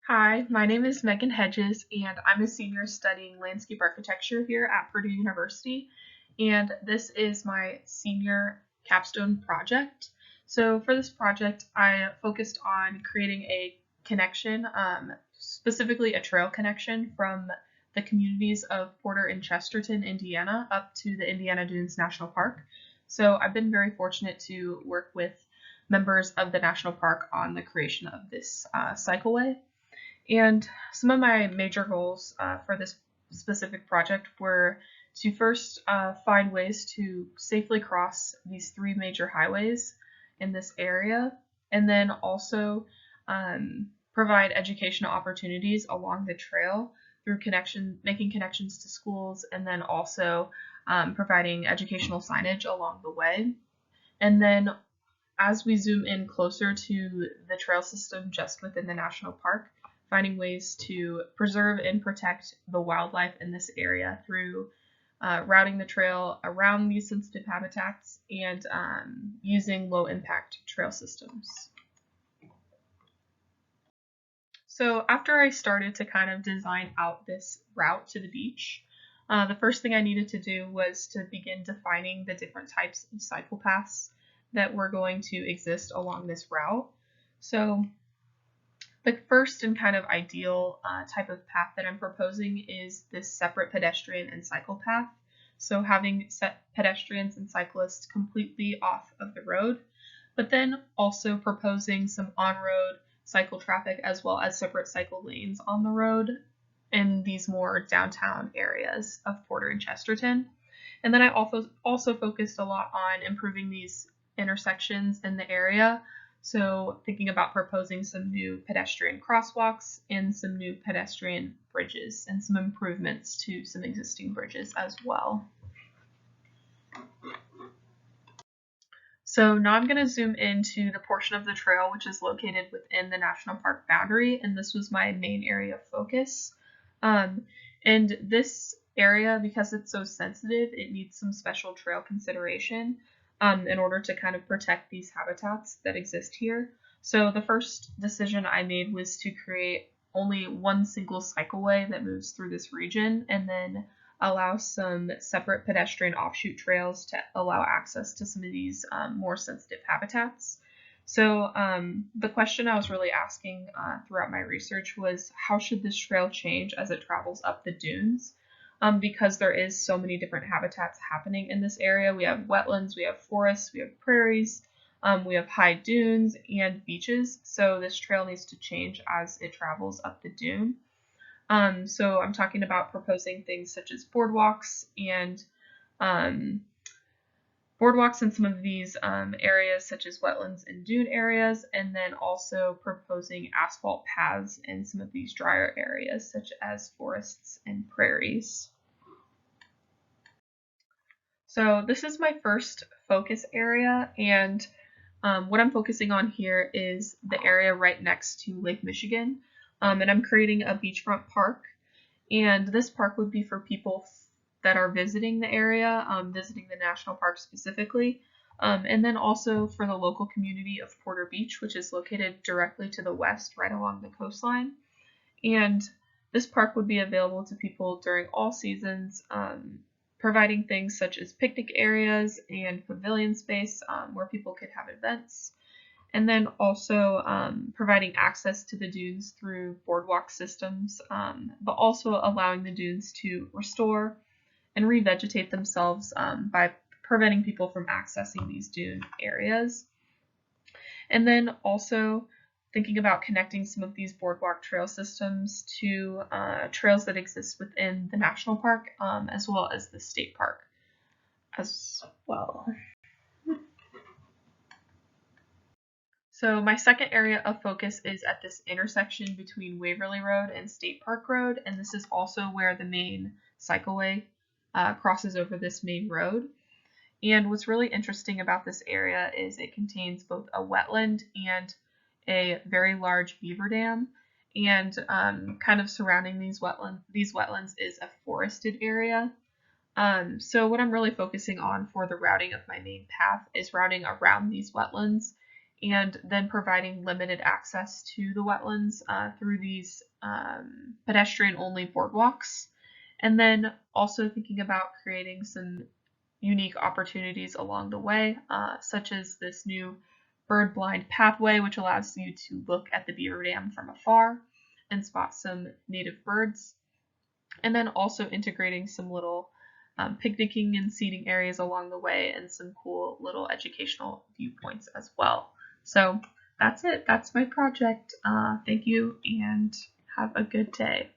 Hi, my name is Megan Hedges, and I'm a senior studying landscape architecture here at Purdue University. And this is my senior capstone project. So, for this project, I focused on creating a connection, specifically a trail connection from the communities of Porter and Chesterton, Indiana, up to the Indiana Dunes National Park. So, I've been very fortunate to work with members of the national park on the creation of this cycleway. And some of my major goals for this specific project were to first find ways to safely cross these three major highways in this area, and then also provide educational opportunities along the trail through making connections to schools, and then also providing educational signage along the way. And then as we zoom in closer to the trail system just within the national park, finding ways to preserve and protect the wildlife in this area through routing the trail around these sensitive habitats and using low impact trail systems. So after I started to kind of design out this route to the beach, the first thing I needed to do was to begin defining the different types of cycle paths that were going to exist along this route. So the first and kind of ideal type of path that I'm proposing is this separate pedestrian and cycle path. So having set pedestrians and cyclists completely off of the road, but then also proposing some on-road cycle traffic as well as separate cycle lanes on the road in these more downtown areas of Porter and Chesterton. And then I also focused a lot on improving these intersections in the area. So thinking about proposing some new pedestrian crosswalks and some new pedestrian bridges and some improvements to some existing bridges as well. So now I'm going to zoom into the portion of the trail which is located within the national park boundary, and this was my main area of focus. And this area, because it's so sensitive, it needs some special trail consideration in order to kind of protect these habitats that exist here. So the first decision I made was to create only one single cycleway that moves through this region, and then allow some separate pedestrian offshoot trails to allow access to some of these more sensitive habitats. So the question I was really asking throughout my research was, how should this trail change as it travels up the dunes? Because there is so many different habitats happening in this area. We have wetlands, we have forests, we have prairies, we have high dunes and beaches. So this trail needs to change as it travels up the dune. So I'm talking about proposing things such as boardwalks and some of these areas such as wetlands and dune areas, and then also proposing asphalt paths in some of these drier areas such as forests and prairies. So this is my first focus area, and what I'm focusing on here is the area right next to Lake Michigan, and I'm creating a beachfront park, and this park would be for people that are visiting the area, visiting the national park specifically, and then also for the local community of Porter Beach, which is located directly to the west, right along the coastline. And this park would be available to people during all seasons, providing things such as picnic areas and pavilion space where people could have events, and then also providing access to the dunes through boardwalk systems, but also allowing the dunes to restore and revegetate themselves by preventing people from accessing these dune areas. And then also thinking about connecting some of these boardwalk trail systems to trails that exist within the national park as well as the state park as well. So my second area of focus is at this intersection between Waverly Road and State Park Road, and this is also where the main cycleway crosses over this main road. And what's really interesting about this area is it contains both a wetland and a very large beaver dam, and kind of surrounding these wetlands is a forested area. So what I'm really focusing on for the routing of my main path is routing around these wetlands and then providing limited access to the wetlands through these pedestrian-only boardwalks. And then also thinking about creating some unique opportunities along the way, such as this new bird blind pathway, which allows you to look at the beaver dam from afar and spot some native birds. And then also integrating some little picnicking and seating areas along the way and some cool little educational viewpoints as well. So that's it. That's my project. Thank you and have a good day.